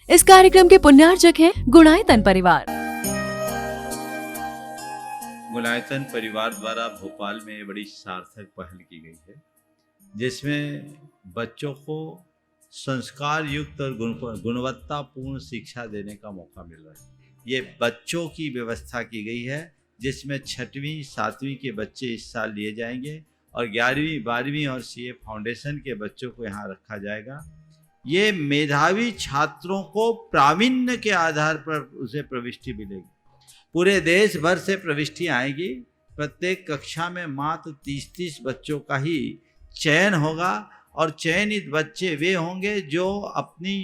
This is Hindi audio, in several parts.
इस कार्यक्रम के पुण्यार्चक हैं गुणायतन परिवार। गुणायतन परिवार द्वारा भोपाल में बड़ी सार्थक पहल की गई है, जिसमें बच्चों को संस्कार युक्त और गुणवत्तापूर्ण शिक्षा देने का मौका मिल रहा है। ये बच्चों की व्यवस्था की गई है, जिसमें 6वीं 7वीं के बच्चे इस साल लिए जाएंगे और 11वीं 12वीं और सीए फाउंडेशन के बच्चों को यहाँ रखा जाएगा। ये मेधावी छात्रों को प्रावीण्य के आधार पर उसे प्रविष्टि मिलेगी। पूरे देश भर से प्रविष्टि आएगी। प्रत्येक कक्षा में मात्र 30-30 बच्चों का ही चयन होगा और चयनित बच्चे वे होंगे जो अपनी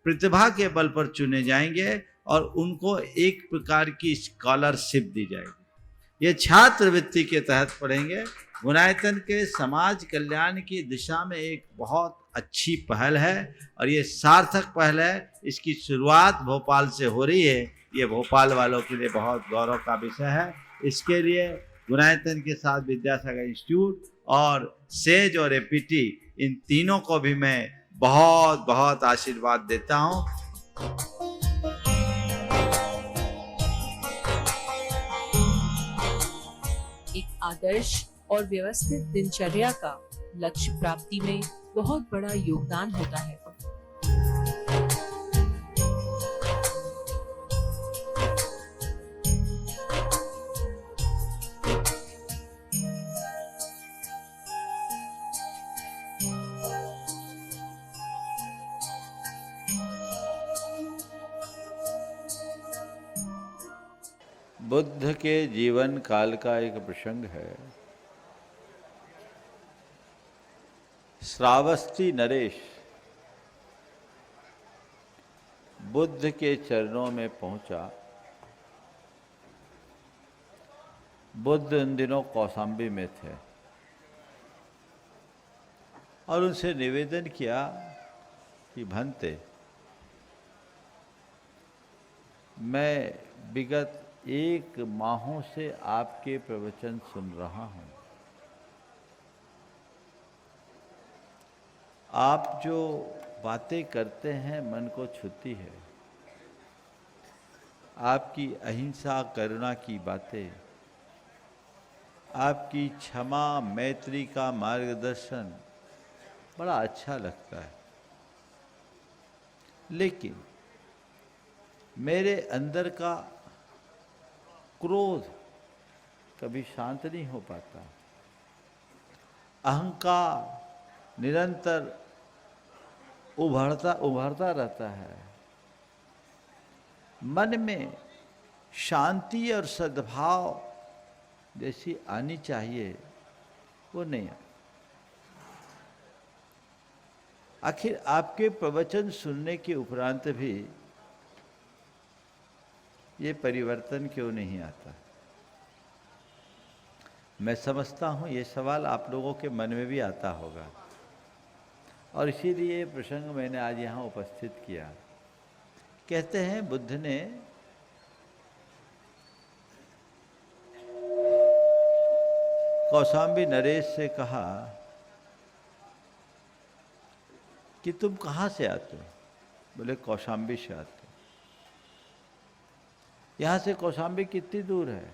प्रतिभा के बल पर चुने जाएंगे और उनको एक प्रकार की स्कॉलरशिप दी जाएगी। ये छात्रवृत्ति के तहत पढ़ेंगे। गुणायतन के समाज कल्याण की दिशा में एक बहुत अच्छी पहल है और ये सार्थक पहल है। इसकी शुरुआत भोपाल से हो रही है। ये भोपाल वालों के लिए बहुत गौरव का विषय है। इसके लिए गुणायतन के साथ विद्यासागर इंस्टीट्यूट और सेज और एपीटी, इन तीनों को भी मैं बहुत बहुत आशीर्वाद देता हूँ। एक आदर्श और व्यवस्थित दिनचर्या का लक्ष्य प्राप्ति में बहुत बड़ा योगदान होता है। बुद्ध के जीवन काल का एक प्रसंग है। श्रावस्ती नरेश बुद्ध के चरणों में पहुंचा। बुद्ध उन दिनों कौशाम्बी में थे और उनसे निवेदन किया कि भंते, मैं विगत 1 माहों से आपके प्रवचन सुन रहा हूँ। आप जो बातें करते हैं मन को छूती है। आपकी अहिंसा करुणा की बातें, आपकी क्षमा मैत्री का मार्गदर्शन बड़ा अच्छा लगता है, लेकिन मेरे अंदर का क्रोध कभी शांत नहीं हो पाता। अहंकार निरंतर उभरता रहता है। मन में शांति और सद्भाव जैसी आनी चाहिए वो नहीं है। आखिर आपके प्रवचन सुनने के उपरांत भी ये परिवर्तन क्यों नहीं आता? मैं समझता हूँ ये सवाल आप लोगों के मन में भी आता होगा और इसीलिए ये प्रसंग मैंने आज यहाँ उपस्थित किया। कहते हैं बुद्ध ने कौशाम्बी नरेश से कहा कि तुम कहाँ से आते हो? बोले कौशाम्बी से आते हो। यहाँ से कौशाम्बी कितनी दूर है?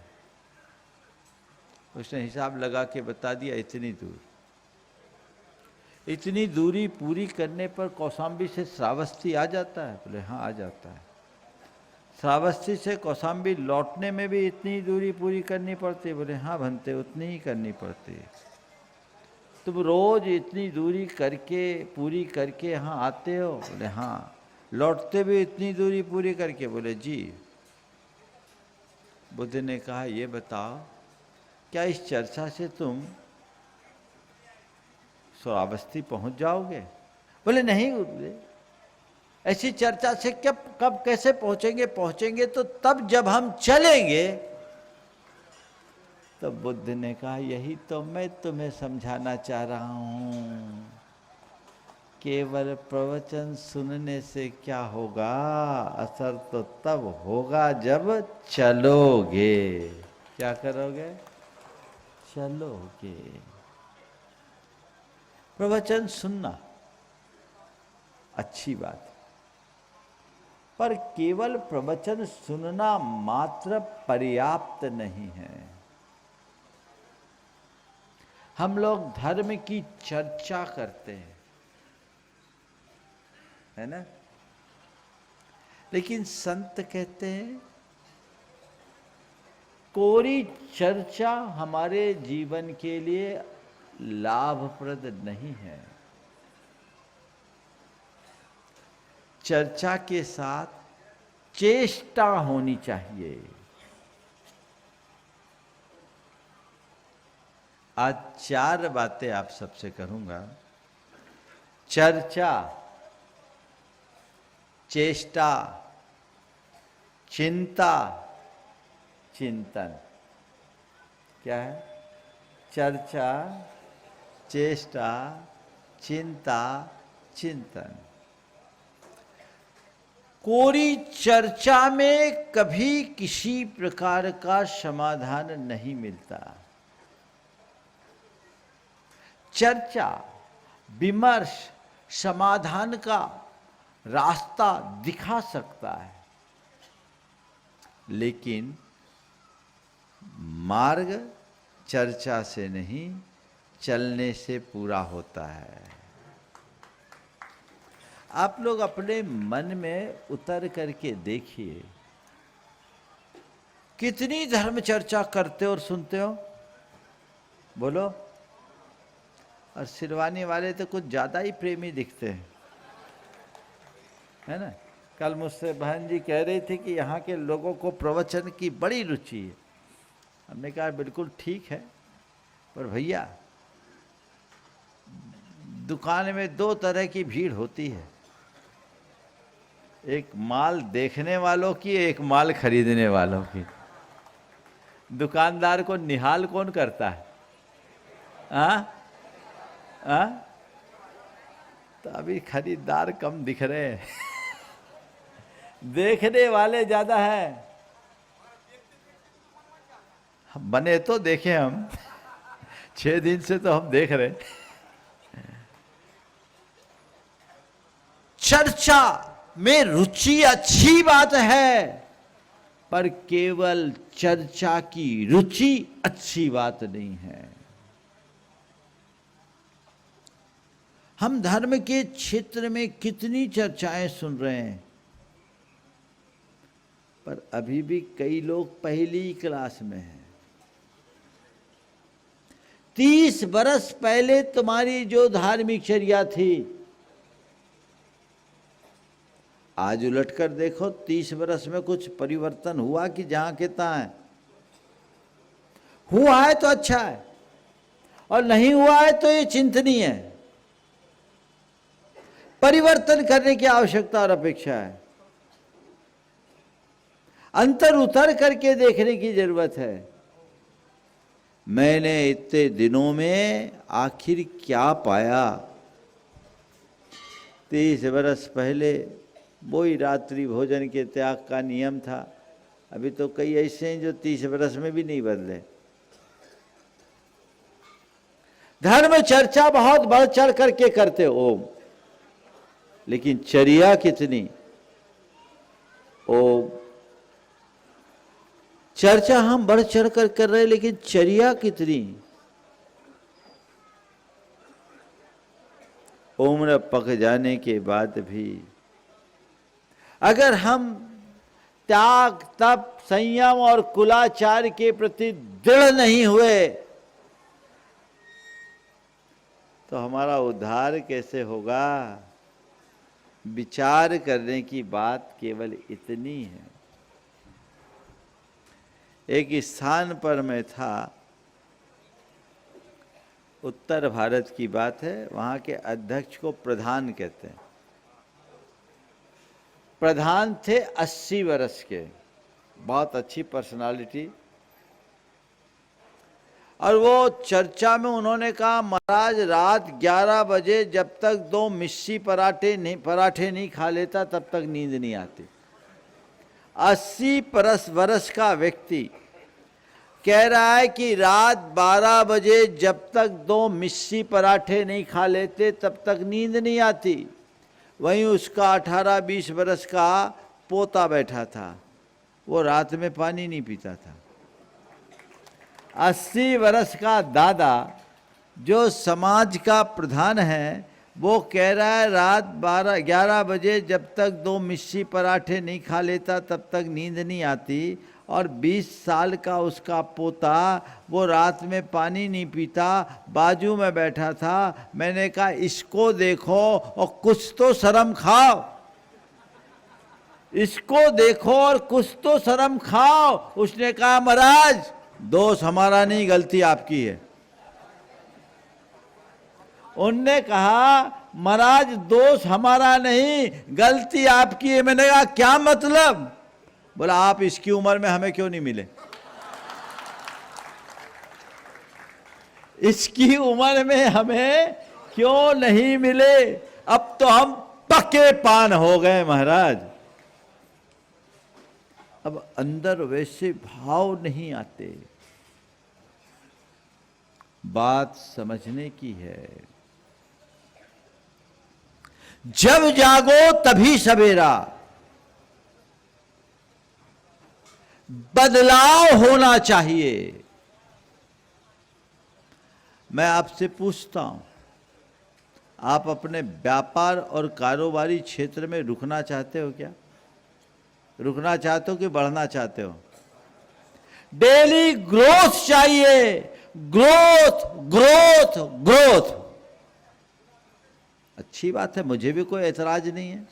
उसने हिसाब लगा के बता दिया, इतनी दूर। इतनी दूरी पूरी करने पर कौशाम्बी से श्रावस्ती आ जाता है? बोले हाँ आ जाता है। श्रावस्ती से कौशाम्बी लौटने में भी इतनी दूरी पूरी करनी पड़ती है? बोले हाँ भंते उतनी ही करनी पड़ती है। तुम रोज इतनी दूरी करके पूरी करके यहाँ आते हो? बोले हाँ। लौटते भी इतनी दूरी पूरी करके? बोले जी। बुद्ध ने कहा ये बताओ, क्या इस चर्चा से तुम श्रावस्ती पहुंच जाओगे? बोले नहीं गुरुदेव, ऐसी चर्चा से कब कैसे पहुंचेंगे तो तब जब हम चलेंगे। तो बुद्ध ने कहा यही तो मैं तुम्हें समझाना चाह रहा हूं। केवल प्रवचन सुनने से क्या होगा? असर तो तब होगा जब चलोगे। क्या करोगे? चलोगे। प्रवचन सुनना अच्छी बात है, पर केवल प्रवचन सुनना मात्र पर्याप्त नहीं है। हम लोग धर्म की चर्चा करते हैं, है ना? लेकिन संत कहते हैं कोरी चर्चा हमारे जीवन के लिए लाभप्रद नहीं है। चर्चा के साथ चेष्टा होनी चाहिए। आज 4 बातें आप सबसे करूंगा। चर्चा, चेष्टा, चिंता, चिंतन। क्या है? चर्चा, चेष्टा, चिंता, चिंतन। कोरी चर्चा में कभी किसी प्रकार का समाधान नहीं मिलता। चर्चा, विमर्श समाधान का रास्ता दिखा सकता है, लेकिन मार्ग चर्चा से नहीं, चलने से पूरा होता है। आप लोग अपने मन में उतर करके देखिए, कितनी धर्म चर्चा करते हो और सुनते हो? बोलो। और सिरवानी वाले तो कुछ ज्यादा ही प्रेमी दिखते हैं, है ना? कल मुझसे बहन जी कह रही थी कि यहाँ के लोगों को प्रवचन की बड़ी रुचि है। हमने कहा बिल्कुल ठीक है, पर भैया दुकान में 2 तरह की भीड़ होती है, एक माल देखने वालों की, एक माल खरीदने वालों की। दुकानदार को निहाल कौन करता है? तो अभी खरीदार कम दिख रहे हैं देखने वाले ज्यादा हैं। बने तो देखे हम 6 दिन से तो हम देख रहे। चर्चा में रुचि अच्छी बात है, पर केवल चर्चा की रुचि अच्छी बात नहीं है। हम धर्म के क्षेत्र में कितनी चर्चाएं सुन रहे हैं, पर अभी भी कई लोग पहली क्लास में हैं। 30 बरस पहले तुम्हारी जो धार्मिक चर्या थी, आज उलट कर देखो 30 बरस में कुछ परिवर्तन हुआ कि जहां के तहां है? हुआ है तो अच्छा है, और नहीं हुआ है तो ये चिंतनीय है। परिवर्तन करने की आवश्यकता और अपेक्षा है। अंतर उतर करके देखने की जरूरत है। मैंने इतने दिनों में आखिर क्या पाया? 30 बरस पहले वही रात्रि भोजन के त्याग का नियम था। अभी तो कई ऐसे हैं जो 30 बरस में भी नहीं बदले। धर्म चर्चा बहुत बढ़ चढ़ करके करते हो, लेकिन चर्या कितनी? चर्चा हम बढ़ चढ़ कर रहे हैं, लेकिन चर्या कितनी? उम्र पक जाने के बाद भी अगर हम त्याग, तप, संयम और कुलाचार के प्रति दृढ़ नहीं हुए, तो हमारा उद्धार कैसे होगा? विचार करने की बात केवल इतनी है। एक स्थान पर मैं था, उत्तर भारत की बात है, वहाँ के अध्यक्ष को प्रधान कहते हैं। प्रधान थे 80 वर्ष के, बहुत अच्छी पर्सनालिटी। और वो चर्चा में उन्होंने कहा, महाराज रात 11 बजे जब तक 2 मिस्सी पराठे नहीं खा लेता तब तक नींद नहीं आती। 80 वर्ष का व्यक्ति कह रहा है कि रात 12 बजे जब तक 2 मिस्सी पराठे नहीं खा लेते तब तक नींद नहीं आती। वहीं उसका 18-20 वर्ष का पोता बैठा था, वो रात में पानी नहीं पीता था। 80 वर्ष का दादा जो समाज का प्रधान है, वो कह रहा है रात 12-11 बजे जब तक 2 मिस्सी पराठे नहीं खा लेता तब तक नींद नहीं आती, और 20 साल का उसका पोता वो रात में पानी नहीं पीता, बाजू में बैठा था। मैंने कहा इसको देखो और कुछ तो शर्म खाओ, इसको देखो और कुछ तो शर्म खाओ। उसने कहा महाराज दोष हमारा नहीं, गलती आपकी है। उनने कहा महाराज दोष हमारा नहीं, गलती आपकी है। मैंने कहा क्या मतलब? बोला आप इसकी उम्र में हमें क्यों नहीं मिले, इसकी उम्र में हमें क्यों नहीं मिले? अब तो हम पक्के पान हो गए महाराज। अब अंदर वैसे भाव नहीं आते। बात समझने की है। जब जागो तभी सवेरा, बदलाव होना चाहिए। मैं आपसे पूछता हूं, आप अपने व्यापार और कारोबारी क्षेत्र में रुकना चाहते हो क्या? रुकना चाहते हो कि बढ़ना चाहते हो? डेली ग्रोथ चाहिए, ग्रोथ ग्रोथ ग्रोथ। अच्छी बात है, मुझे भी कोई ऐतराज नहीं है,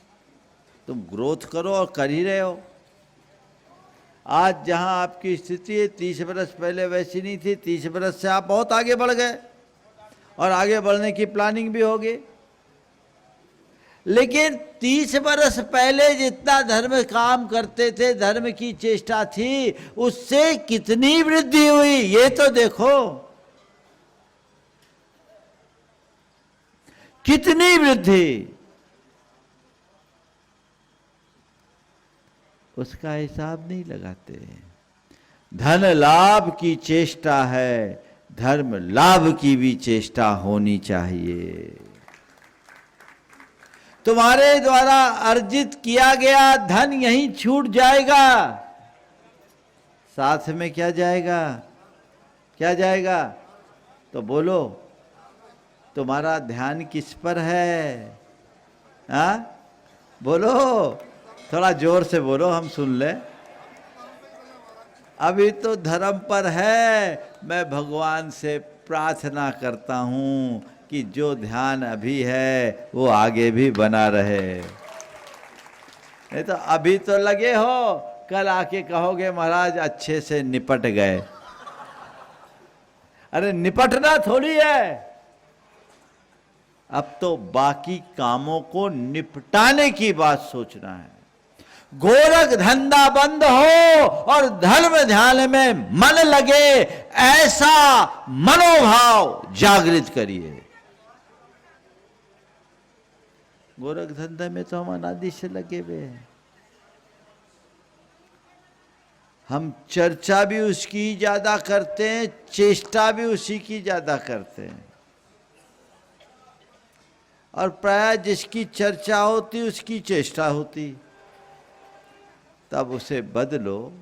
तुम ग्रोथ करो और कर ही रहे हो। आज जहां आपकी स्थिति है 30 वर्ष पहले वैसी नहीं थी। 30 वर्ष से आप बहुत आगे बढ़ गए और आगे बढ़ने की प्लानिंग भी होगी। लेकिन 30 वर्ष पहले जितना धर्म काम करते थे, धर्म की चेष्टा थी, उससे कितनी वृद्धि हुई ये तो देखो। कितनी वृद्धि, उसका हिसाब नहीं लगाते। धन लाभ की चेष्टा है, धर्म लाभ की भी चेष्टा होनी चाहिए। तुम्हारे द्वारा अर्जित किया गया धन यहीं छूट जाएगा, साथ में क्या जाएगा? क्या जाएगा? तो बोलो, तुम्हारा ध्यान किस पर है? हाँ बोलो, थोड़ा जोर से बोलो, हम सुन ले। अभी तो धर्म पर है। मैं भगवान से प्रार्थना करता हूं कि जो ध्यान अभी है वो आगे भी बना रहे। नहीं तो अभी तो लगे हो, कल आके कहोगे महाराज अच्छे से निपट गए। अरे निपटना थोड़ी है, अब तो बाकी कामों को निपटाने की बात सोचना है। गोरख धंधा बंद हो और धर्म ध्यान में मन लगे, ऐसा मनोभाव जागृत करिए। गोरख धंधे में तो हम अनादि से लगे हुए हैं। हम चर्चा भी उसकी ज्यादा करते हैं, चेष्टा भी उसी की ज्यादा करते हैं। और प्राय जिसकी चर्चा होती उसकी चेष्टा होती। तब उसे बदलो।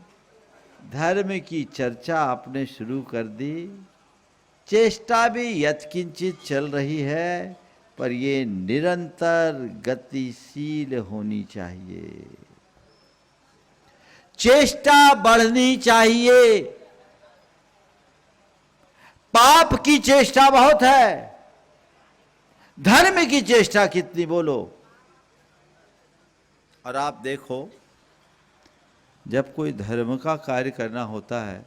धर्म की चर्चा आपने शुरू कर दी, चेष्टा भी यत्किंचित चल रही है, पर ये निरंतर गतिशील होनी चाहिए। चेष्टा बढ़नी चाहिए। पाप की चेष्टा बहुत है, धर्म की चेष्टा कितनी बोलो। और आप देखो, जब कोई धर्म का कार्य करना होता है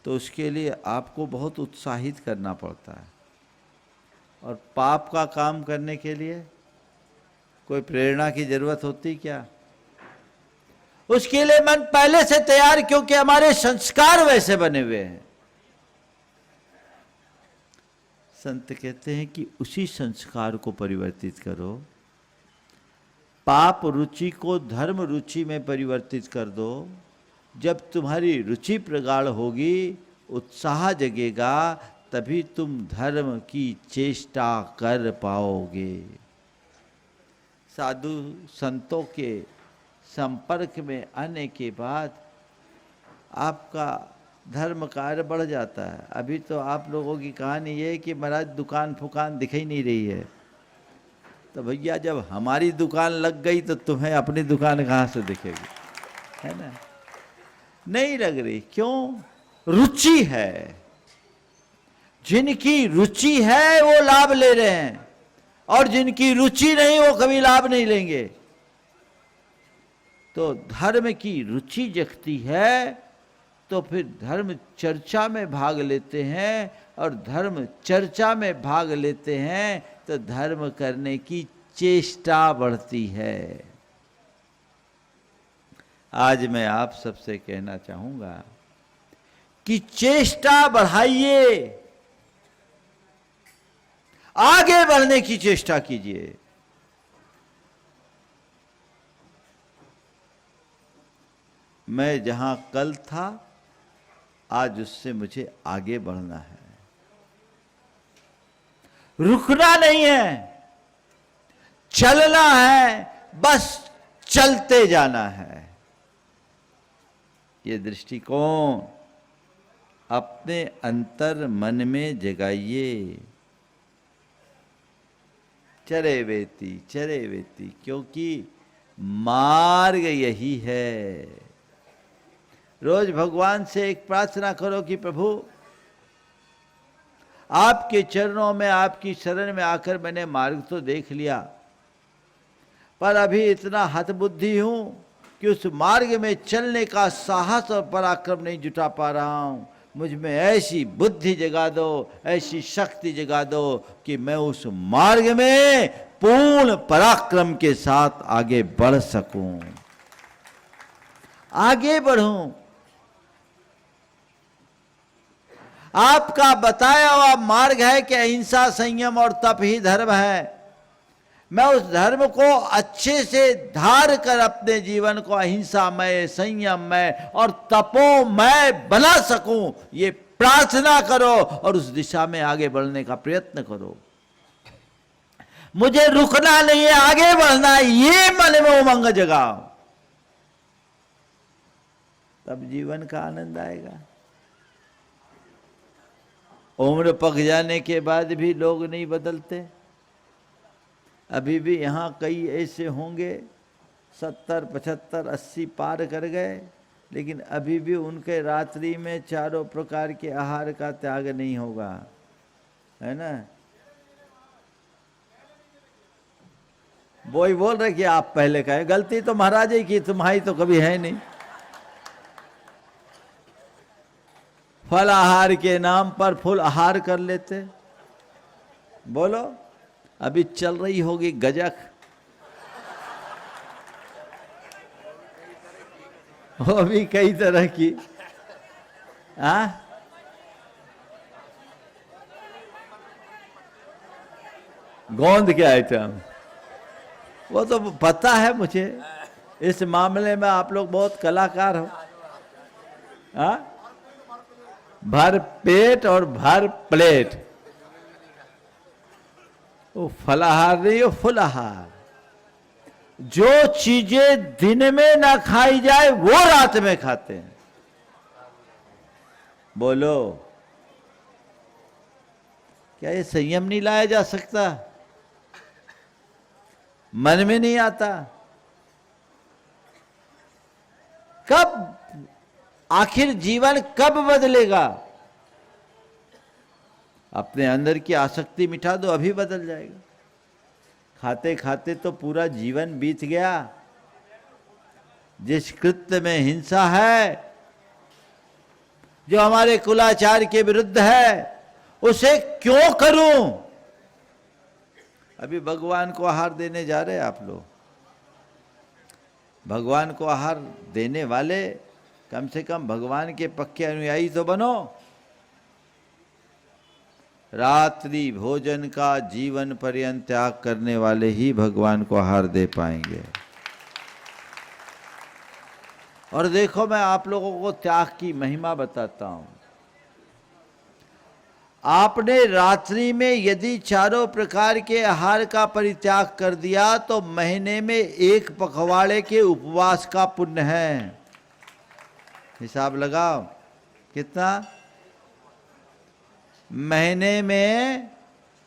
तो उसके लिए आपको बहुत उत्साहित करना पड़ता है, और पाप का काम करने के लिए कोई प्रेरणा की जरूरत होती क्या? उसके लिए मन पहले से तैयार, क्योंकि हमारे संस्कार वैसे बने हुए हैं। संत कहते हैं कि उसी संस्कार को परिवर्तित करो। पाप रुचि को धर्म रुचि में परिवर्तित कर दो। जब तुम्हारी रुचि प्रगाढ़ होगी, उत्साह जगेगा, तभी तुम धर्म की चेष्टा कर पाओगे। साधु संतों के संपर्क में आने के बाद आपका धर्म कार्य बढ़ जाता है। अभी तो आप लोगों की कहानी ये है कि महाराज दुकान फुकान दिख ही नहीं रही है। तो भैया जब हमारी दुकान लग गई तो तुम्हें अपनी दुकान कहाँ से दिखेगी, है ना? नहीं लग रही, क्यों? रुचि है। जिनकी रुचि है वो लाभ ले रहे हैं, और जिनकी रुचि नहीं वो कभी लाभ नहीं लेंगे। तो धर्म की रुचि जगती है तो फिर धर्म चर्चा में भाग लेते हैं, और धर्म चर्चा में भाग लेते हैं तो धर्म करने की चेष्टा बढ़ती है। आज मैं आप सबसे कहना चाहूंगा कि चेष्टा बढ़ाइए, आगे बढ़ने की चेष्टा कीजिए। मैं जहां कल था आज उससे मुझे आगे बढ़ना है, रुकना नहीं है, चलना है, बस चलते जाना है। ये दृष्टिकोण अपने अंतर मन में जगाइए। चरे वेती, क्योंकि मार्ग यही है। रोज भगवान से एक प्रार्थना करो कि प्रभु आपके चरणों में, आपकी शरण में आकर मैंने मार्ग तो देख लिया, पर अभी इतना हतबुद्धि हूं कि उस मार्ग में चलने का साहस और पराक्रम नहीं जुटा पा रहा हूं। मुझ में ऐसी बुद्धि जगा दो, ऐसी शक्ति जगा दो कि मैं उस मार्ग में पूर्ण पराक्रम के साथ आगे बढ़ सकूं, आगे बढ़ूं। आपका बताया हुआ मार्ग है कि अहिंसा, संयम और तप ही धर्म है। मैं उस धर्म को अच्छे से धार कर अपने जीवन को अहिंसामय, संयममय और तपोमय बना सकूं, ये प्रार्थना करो और उस दिशा में आगे बढ़ने का प्रयत्न करो। मुझे रुकना नहीं है, आगे बढ़ना है, ये मन में उमंग जगाओ, तब जीवन का आनंद आएगा। उम्र पक जाने के बाद भी लोग नहीं बदलते। अभी भी यहाँ कई ऐसे होंगे 70, 75, 80 पार कर गए, लेकिन अभी भी उनके रात्रि में चारों प्रकार के आहार का त्याग नहीं होगा, है ना? वो ही बोल रहे कि आप पहले कहे, गलती तो महाराज ही की, तुम्हारी तो कभी है नहीं। फल आहार के नाम पर फुल आहार कर लेते। बोलो, अभी चल रही होगी गजक, वो भी कई तरह की। गोंद के आइटम, वो तो पता है मुझे। इस मामले में आप लोग बहुत कलाकार हो। भर पेट और भर प्लेट, वो फलाहार नहीं, वो फुल आहार। जो चीजें दिन में ना खाई जाए वो रात में खाते हैं। बोलो, क्या ये संयम नहीं लाया जा सकता? मन में नहीं आता? कब, आखिर जीवन कब बदलेगा? अपने अंदर की आसक्ति मिटा दो, अभी बदल जाएगा। खाते खाते तो पूरा जीवन बीत गया। जिस कृत्य में हिंसा है, जो हमारे कुलाचार के विरुद्ध है, उसे क्यों करूं? अभी भगवान को आहार देने जा रहे हैं आप लोग। भगवान को आहार देने वाले कम से कम भगवान के पक्के अनुयायी तो बनो। रात्रि भोजन का जीवन पर्यंत त्याग करने वाले ही भगवान को आहार दे पाएंगे। और देखो, मैं आप लोगों को त्याग की महिमा बताता हूं। आपने रात्रि में यदि चारों प्रकार के आहार का परित्याग कर दिया तो महीने में एक पखवाड़े के उपवास का पुण्य है। हिसाब लगाओ कितना, महीने में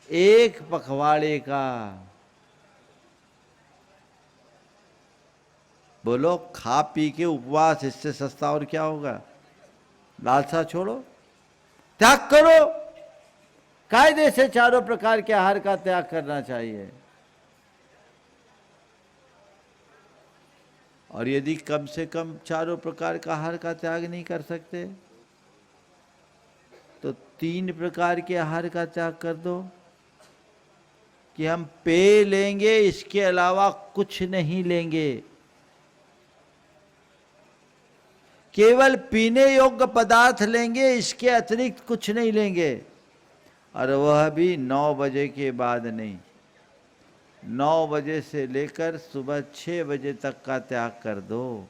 एक पखवाड़े का। बोलो खा पी के उपवास, इससे सस्ता और क्या होगा। लालसा छोड़ो, त्याग करो। कायदे से चारों प्रकार के आहार का त्याग करना चाहिए। और यदि कम से कम चारों प्रकार का आहार का त्याग नहीं कर सकते तो 3 प्रकार के आहार का त्याग कर दो कि हम पेय लेंगे, इसके अलावा कुछ नहीं लेंगे। केवल पीने योग्य पदार्थ लेंगे, इसके अतिरिक्त कुछ नहीं लेंगे। और वह भी 9 बजे के बाद नहीं। 9 बजे से लेकर सुबह 6 बजे तक का त्याग कर दो।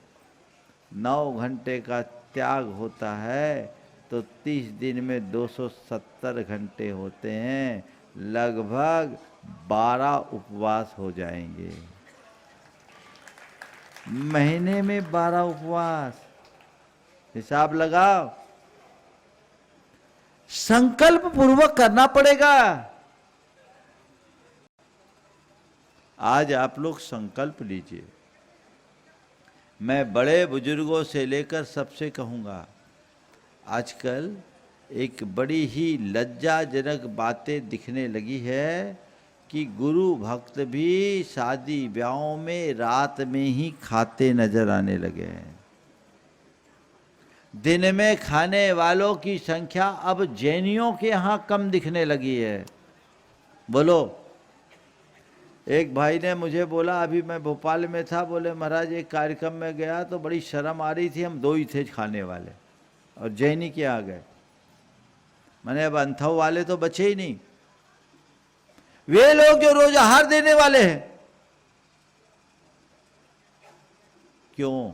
9 घंटे का त्याग होता है तो 30 दिन में 270 घंटे होते हैं, लगभग 12 उपवास हो जाएंगे। महीने में 12 उपवास, हिसाब लगाओ। संकल्प पूर्वक करना पड़ेगा। आज आप लोग संकल्प लीजिए। मैं बड़े बुजुर्गों से लेकर सबसे कहूंगा, आजकल एक बड़ी ही लज्जाजनक बातें दिखने लगी है कि गुरु भक्त भी शादी ब्याहों में रात में ही खाते नजर आने लगे हैं। दिन में खाने वालों की संख्या अब जैनियों के यहाँ कम दिखने लगी है। बोलो, एक भाई ने मुझे बोला, अभी मैं भोपाल में था, बोले महाराज एक कार्यक्रम में गया तो बड़ी शर्म आ रही थी, हम 2 ही थे खाने वाले और जैनी के आ गए। मैंने अब अंथव वाले तो बचे ही नहीं। वे लोग जो रोज आहार देने वाले हैं, क्यों?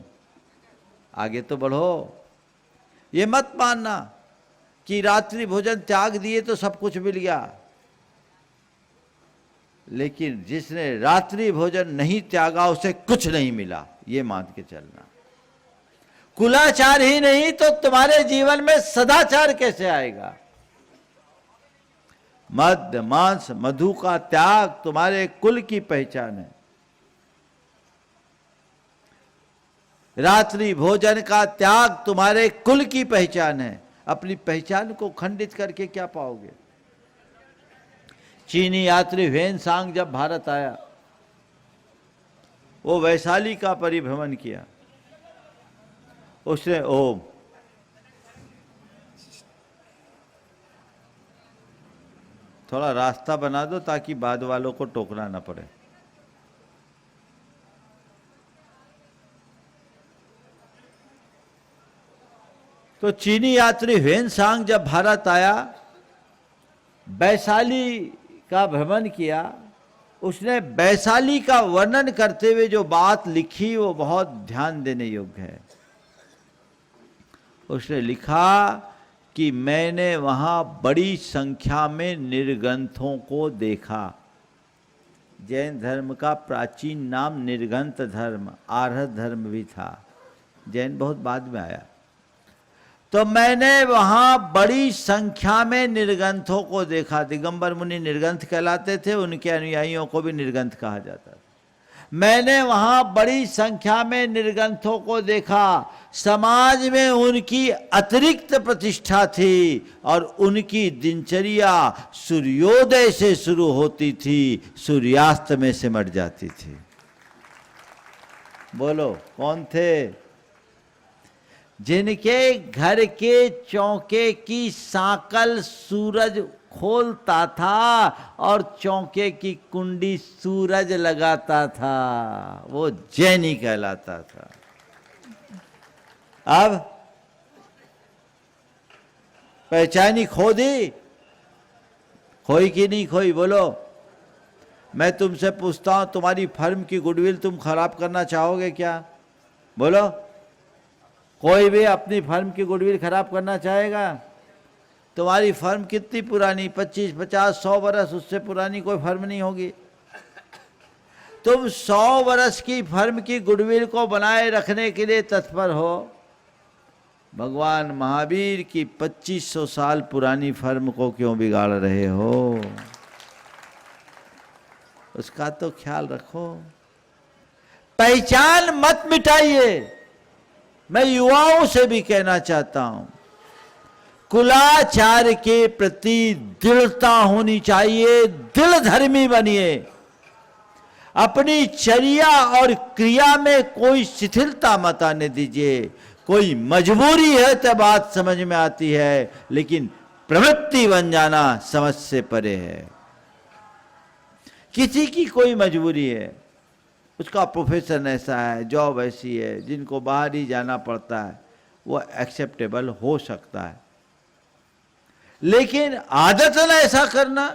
आगे तो बढ़ो। ये मत मानना कि रात्रि भोजन त्याग दिए तो सब कुछ मिल गया। लेकिन जिसने रात्रि भोजन नहीं त्यागा उसे कुछ नहीं मिला, ये मान के चलना। कुलाचार ही नहीं तो तुम्हारे जीवन में सदाचार कैसे आएगा। मद मांस मधु का त्याग तुम्हारे कुल की पहचान है। रात्रि भोजन का त्याग तुम्हारे कुल की पहचान है। अपनी पहचान को खंडित करके क्या पाओगे। चीनी यात्री ह्वेनसांग जब भारत आया, वो वैशाली का परिभ्रमण किया। उसने थोड़ा रास्ता बना दो ताकि बाद वालों को टोकना ना पड़े। तो चीनी यात्री ह्वेनसांग जब भारत आया, वैशाली का भ्रमण किया, उसने वैशाली का वर्णन करते हुए जो बात लिखी वो बहुत ध्यान देने योग्य है। उसने लिखा कि मैंने वहां बड़ी संख्या में निर्ग्रंथों को देखा। जैन धर्म का प्राचीन नाम निर्ग्रंथ धर्म, आर्य धर्म भी था, जैन बहुत बाद में आया। तो मैंने वहां बड़ी संख्या में निर्ग्रंथों को देखा। दिगंबर मुनि निर्ग्रंथ कहलाते थे, उनके अनुयायियों को भी निर्ग्रंथ कहा जाता था। मैंने वहां बड़ी संख्या में निर्ग्रंथों को देखा। समाज में उनकी अतिरिक्त प्रतिष्ठा थी और उनकी दिनचर्या सूर्योदय से शुरू होती थी, सूर्यास्त में सिमट जाती थी। बोलो कौन थे? जिनके घर के चौके की सांकल सूरज खोलता था और चौके की कुंडी सूरज लगाता था, वो जैनी कहलाता था। अब पहचानी खो दी, खोई कि नहीं खोई? बोलो। मैं तुमसे पूछता हूं, तुम्हारी फर्म की गुडविल तुम खराब करना चाहोगे क्या? बोलो। कोई भी अपनी फर्म की गुडविल खराब करना चाहेगा? तुम्हारी फर्म कितनी पुरानी, 25, 50, 100 वर्ष, उससे पुरानी कोई फर्म नहीं होगी। तुम 100 वर्ष की फर्म की गुडविल को बनाए रखने के लिए तत्पर हो, भगवान महावीर की 2500 साल पुरानी फर्म को क्यों बिगाड़ रहे हो? उसका तो ख्याल रखो। पहचान मत मिटाइए। मैं युवाओं से भी कहना चाहता हूं, कुलाचार के प्रति दृढ़ता होनी चाहिए, दृढ़ धर्मी बनिए। अपनी चर्या और क्रिया में कोई शिथिलता मत आने दीजिए। कोई मजबूरी है तो बात समझ में आती है, लेकिन प्रवृत्ति बन जाना समझ से परे है। किसी की कोई मजबूरी है, उसका प्रोफेशन ऐसा है, जॉब ऐसी है, जिनको बाहर ही जाना पड़ता है, वो एक्सेप्टेबल हो सकता है। लेकिन आदतन ऐसा करना,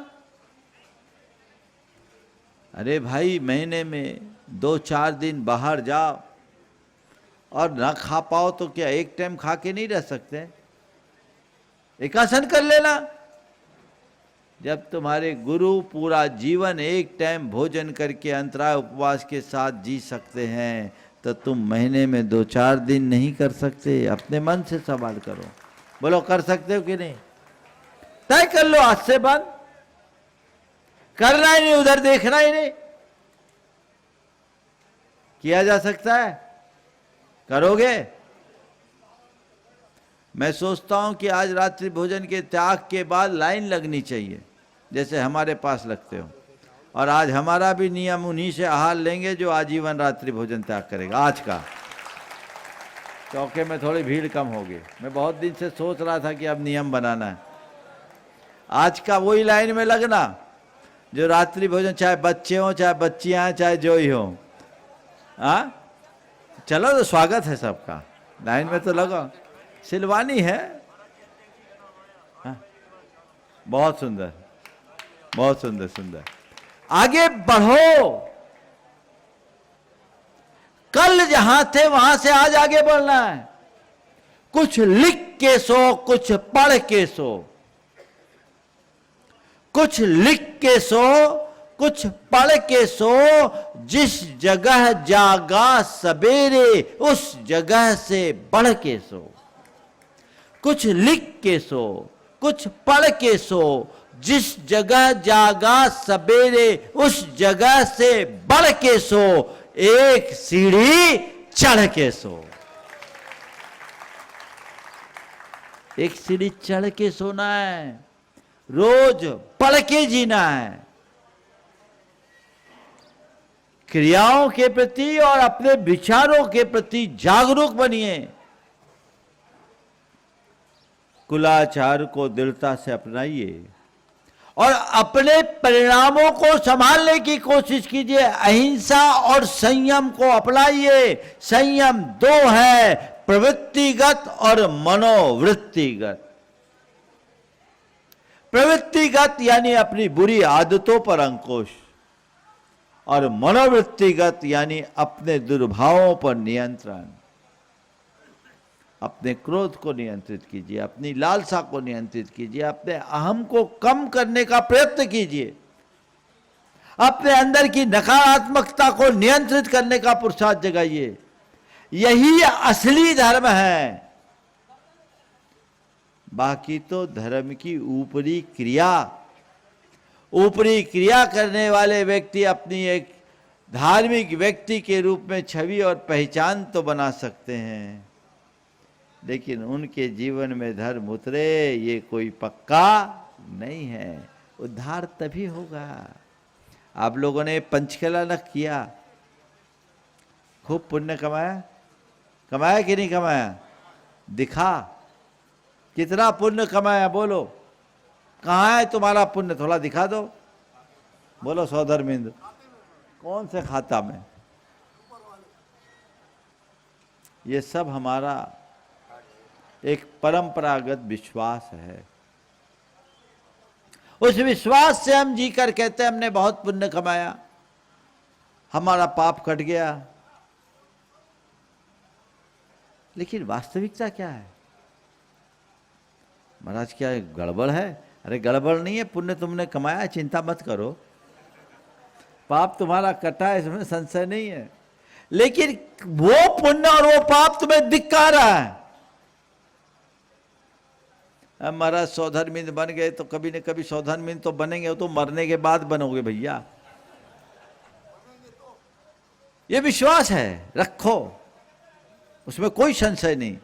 अरे भाई महीने में 2-4 दिन बाहर जाओ और ना खा पाओ तो क्या एक टाइम खा के नहीं रह सकते? एकासन कर लेना। जब तुम्हारे गुरु पूरा जीवन एक टाइम भोजन करके अंतराय उपवास के साथ जी सकते हैं, तो तुम महीने में 2-4 दिन नहीं कर सकते? अपने मन से सवाल करो, बोलो कर सकते हो कि नहीं? तय कर लो आज से बंद करना ही नहीं, उधर देखना ही नहीं। किया जा सकता है? करोगे? मैं सोचता हूं कि आज रात्रि भोजन के त्याग के बाद लाइन लगनी चाहिए, जैसे हमारे पास लगते हो। और आज हमारा भी नियम उन्हीं से आहार लेंगे जो आजीवन रात्रि भोजन त्याग करेगा। आज का चौके में थोड़ी भीड़ कम होगी। मैं बहुत दिन से सोच रहा था कि अब नियम बनाना है। आज का वही लाइन में लगना जो रात्रि भोजन, चाहे बच्चे हों, चाहे बच्चियां हैं, चाहे जो ही हो। हाँ चलो, तो स्वागत है सबका, लाइन में तो लगो। सिलवानी है। हाँ? बहुत सुंदर, बहुत सुंदर सुंदर। आगे बढ़ो। कल जहां थे वहां से आज आगे बढ़ना है। कुछ लिख के सो, कुछ पढ़ के सो। कुछ लिख के सो, कुछ पढ़ के सो। जिस जगह जागा सवेरे, उस जगह से बढ़ के सो। कुछ लिख के सो, कुछ पढ़ के सो। जिस जगह जागा सवेरे, उस जगह से बढ़ के सो। एक सीढ़ी चढ़ के सो। एक सीढ़ी चढ़ के सोना है। रोज पढ़ के जीना है। क्रियाओं के प्रति और अपने विचारों के प्रति जागरूक बनिए। कुलाचार को दृढ़ता से अपनाइए और अपने परिणामों को संभालने की कोशिश कीजिए। अहिंसा और संयम को अपनाइए। संयम 2 है, प्रवृत्तिगत और मनोवृत्तिगत। प्रवृत्तिगत यानी अपनी बुरी आदतों पर अंकुश, और मनोवृत्तिगत यानी अपने दुर्भावों पर नियंत्रण। अपने क्रोध को नियंत्रित कीजिए, अपनी लालसा को नियंत्रित कीजिए, अपने अहम को कम करने का प्रयत्न कीजिए, अपने अंदर की नकारात्मकता को नियंत्रित करने का पुरुषार्थ जगाइए। यही असली धर्म है। बाकी तो धर्म की ऊपरी क्रिया करने वाले व्यक्ति अपनी एक धार्मिक व्यक्ति के रूप में छवि और पहचान तो बना सकते हैं, लेकिन उनके जीवन में धर्म उतरे ये कोई पक्का नहीं है। उद्धार तभी होगा। आप लोगों ने पंचकला न किया, खूब पुण्य कमाया, कमाया कि नहीं कमाया? दिखा कितना पुण्य कमाया, बोलो कहाँ है तुम्हारा पुण्य? थोड़ा दिखा दो। बोलो सौधर्मेंद्र, कौन से खाता में? ये सब हमारा एक परंपरागत विश्वास है। उस विश्वास से हम जीकर कहते हैं हमने बहुत पुण्य कमाया, हमारा पाप कट गया। लेकिन वास्तविकता क्या है? महाराज क्या गड़बड़ है? अरे गड़बड़ नहीं है, पुण्य तुमने कमाया, चिंता मत करो, पाप तुम्हारा कटा है, इसमें संशय नहीं है। लेकिन वो पुण्य और वो पाप तुम्हें दिख कहाँ रहा है? अब महाराज सौधर्मिंद बन गए तो कभी न कभी सौधर्मिंद तो बनेंगे, वो तो मरने के बाद बनोगे भैया, ये विश्वास है, रखो, उसमें कोई संशय नहीं।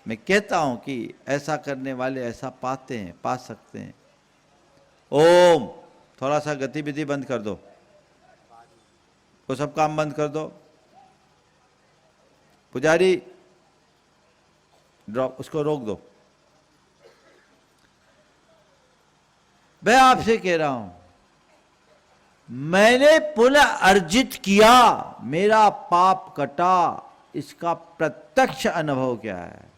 मैं कहता हूं कि ऐसा करने वाले ऐसा पाते हैं, पा सकते हैं। ओम, थोड़ा सा गतिविधि बंद कर दो, वो सब काम बंद कर दो। पुजारी ड्रॉप, उसको रोक दो। मैं आपसे कह रहा हूं, मैंने पुण्य अर्जित किया, मेरा पाप कटा, इसका प्रत्यक्ष अनुभव क्या है?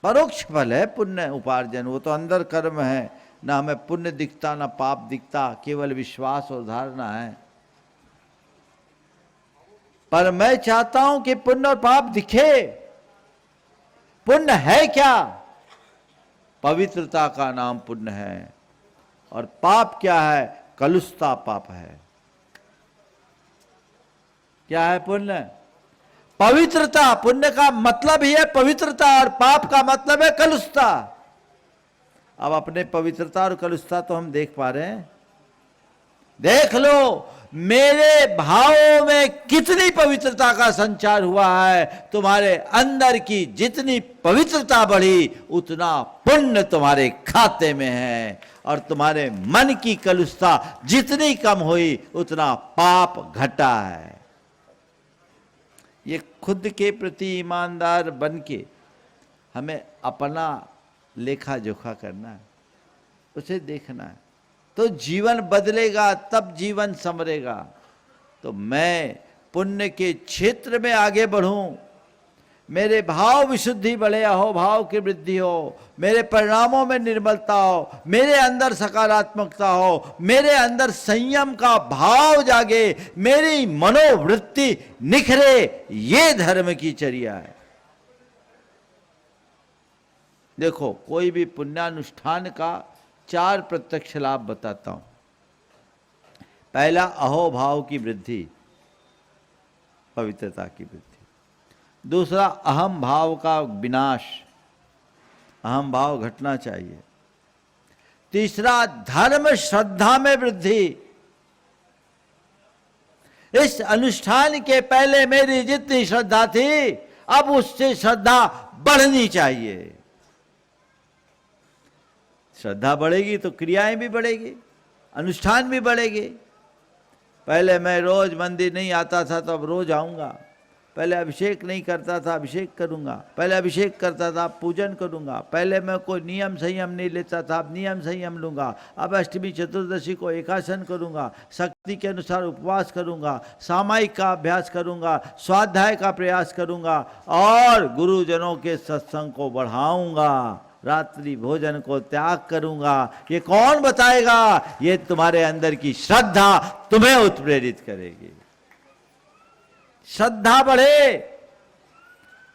परोक्ष फल है पुण्य उपार्जन, वो तो अंदर कर्म है, ना हमें पुण्य दिखता ना पाप दिखता, केवल विश्वास और धारणा है। पर मैं चाहता हूं कि पुण्य और पाप दिखे। पुण्य है क्या? पवित्रता का नाम पुण्य है। और पाप क्या है? कलुषता पाप है। क्या है पुण्य? पवित्रता। पुण्य का मतलब ही है पवित्रता और पाप का मतलब है कलुषता। अब अपने पवित्रता और कलुषता तो हम देख पा रहे हैं। देख लो मेरे भावों में कितनी पवित्रता का संचार हुआ है। तुम्हारे अंदर की जितनी पवित्रता बढ़ी उतना पुण्य तुम्हारे खाते में है, और तुम्हारे मन की कलुषता जितनी कम हुई उतना पाप घटा है। ये खुद के प्रति ईमानदार बन के हमें अपना लेखा जोखा करना है, उसे देखना है, तो जीवन बदलेगा, तब जीवन संवरेगा। तो मैं पुण्य के क्षेत्र में आगे बढ़ूं, मेरे भाव विशुद्धि बढ़े, अहोभाव की वृद्धि हो, मेरे परिणामों में निर्मलता हो, मेरे अंदर सकारात्मकता हो, मेरे अंदर संयम का भाव जागे, मेरी मनोवृत्ति निखरे, ये धर्म की चर्या है। देखो कोई भी पुण्यानुष्ठान का 4 प्रत्यक्ष लाभ बताता हूं। पहला अहोभाव की वृद्धि, पवित्रता की वृद्धि। दूसरा अहम भाव का विनाश, अहम भाव घटना चाहिए। तीसरा धर्म श्रद्धा में वृद्धि। इस अनुष्ठान के पहले मेरी जितनी श्रद्धा थी अब उससे श्रद्धा बढ़नी चाहिए। श्रद्धा बढ़ेगी तो क्रियाएं भी बढ़ेगी, अनुष्ठान भी बढ़ेगी। पहले मैं रोज मंदिर नहीं आता था तो अब रोज आऊंगा। पहले अभिषेक नहीं करता था, अभिषेक करूंगा। पहले अभिषेक करता था, पूजन करूंगा। पहले मैं कोई नियम संयम नहीं लेता था, अब नियम संयम लूंगा। अब अष्टमी चतुर्दशी को एकासन करूंगा, शक्ति के अनुसार उपवास करूंगा, सामायिक का अभ्यास करूंगा, स्वाध्याय का प्रयास करूंगा, और गुरुजनों के सत्संग को बढ़ाऊंगा, रात्रि भोजन को त्याग करूंगा। ये कौन बताएगा? ये तुम्हारे अंदर की श्रद्धा तुम्हें उत्प्रेरित करेगी। श्रद्धा बढ़े।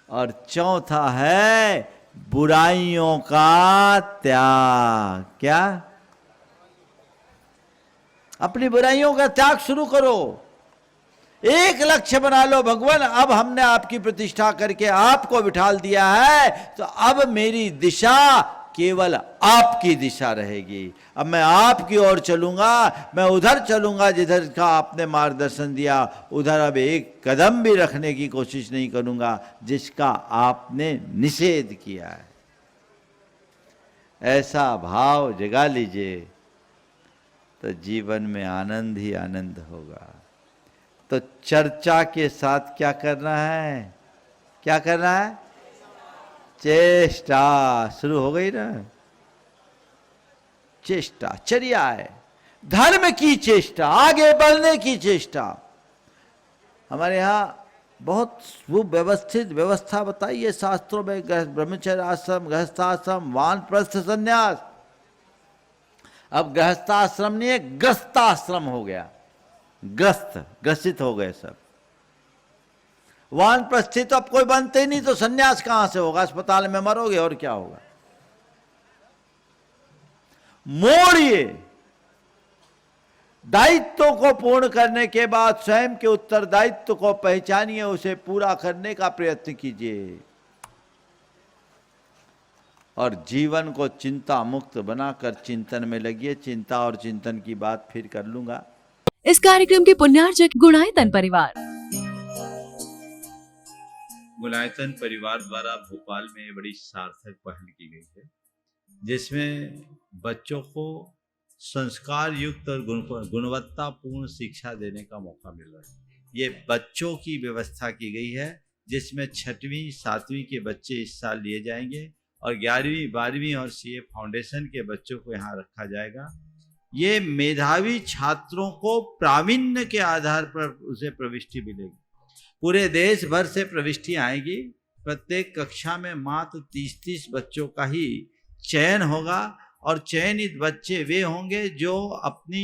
और चौथा है बुराइयों का त्याग। क्या? अपनी बुराइयों का त्याग शुरू करो। एक लक्ष्य बना लो, भगवान अब हमने आपकी प्रतिष्ठा करके आपको बिठाल दिया है, तो अब मेरी दिशा केवल आपकी दिशा रहेगी। अब मैं आपकी ओर चलूंगा, मैं उधर चलूंगा जिधर का आपने मार्गदर्शन दिया, उधर अब एक कदम भी रखने की कोशिश नहीं करूंगा जिसका आपने निषेध किया है। ऐसा भाव जगा लीजिए तो जीवन में आनंद ही आनंद होगा। तो चर्चा के साथ क्या करना है? क्या करना है? चेष्टा। शुरू हो गई ना? चेष्टा चर्या है, धर्म की चेष्टा, आगे बढ़ने की चेष्टा। हमारे यहाँ बहुत सुव्यवस्थित व्यवस्था बताई है शास्त्रों में। ब्रह्मचर्य आश्रम, गृहस्थाश्रम, वानप्रस्थ संन्यास। अब गृहस्थाश्रम नहीं है, ग्रस्ताश्रम हो गया। ग्रस्त, ग्रसित हो गए सब। वानप्रस्थी तो अब कोई बनते ही नहीं, तो सन्यास कहां से होगा? अस्पताल में मरोगे और क्या होगा? मोड़िए, दायित्व को पूर्ण करने के बाद स्वयं के उत्तरदायित्व को पहचानिए, उसे पूरा करने का प्रयत्न कीजिए और जीवन को चिंता मुक्त बनाकर चिंतन में लगिए। चिंता और चिंतन की बात फिर कर लूंगा। इस कार्यक्रम के पुण्यार्जक गुणायतन परिवार। गुणायतन परिवार द्वारा भोपाल में बड़ी सार्थक पहल की गई है, जिसमें बच्चों को संस्कार युक्त और गुणवत्तापूर्ण शिक्षा देने का मौका मिल रहा है। ये बच्चों की व्यवस्था की गई है, जिसमें 6वीं 7वीं के बच्चे इस साल लिए जाएंगे और 11वीं 12वीं और सीए फाउंडेशन के बच्चों को यहाँ रखा जाएगा। ये मेधावी छात्रों को प्रावीण्य के आधार पर उसे प्रविष्टि मिलेगी। पूरे देश भर से प्रविष्टि आएगी। प्रत्येक कक्षा में मात्र 30-30 बच्चों का ही चयन होगा और चयनित बच्चे वे होंगे जो अपनी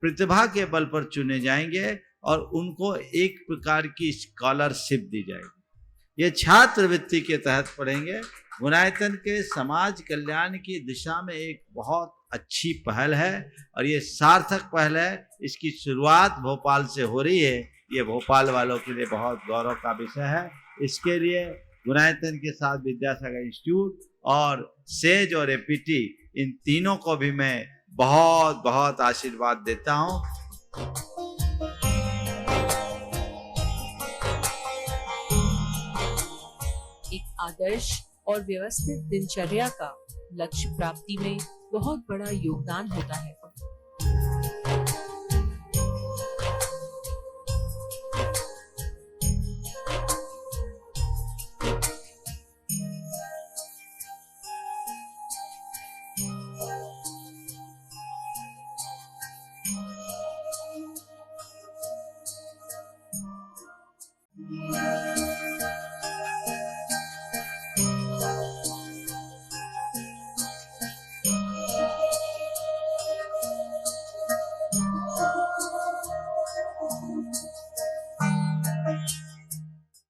प्रतिभा के बल पर चुने जाएंगे और उनको एक प्रकार की स्कॉलरशिप दी जाएगी। ये छात्रवृत्ति के तहत पढ़ेंगे। गुणायतन के समाज कल्याण की दिशा में एक बहुत अच्छी पहल है और ये सार्थक पहल है। इसकी शुरुआत भोपाल से हो रही है। ये भोपाल वालों के लिए बहुत गौरव का विषय है। इसके लिए गुणायतन के साथ विद्यासागर इंस्टीट्यूट और सेज और एपीटी, इन तीनों को भी मैं बहुत बहुत आशीर्वाद देता हूँ। एक आदर्श और व्यवस्थित दिनचर्या का लक्ष्य प्राप्ति में बहुत बड़ा योगदान होता है।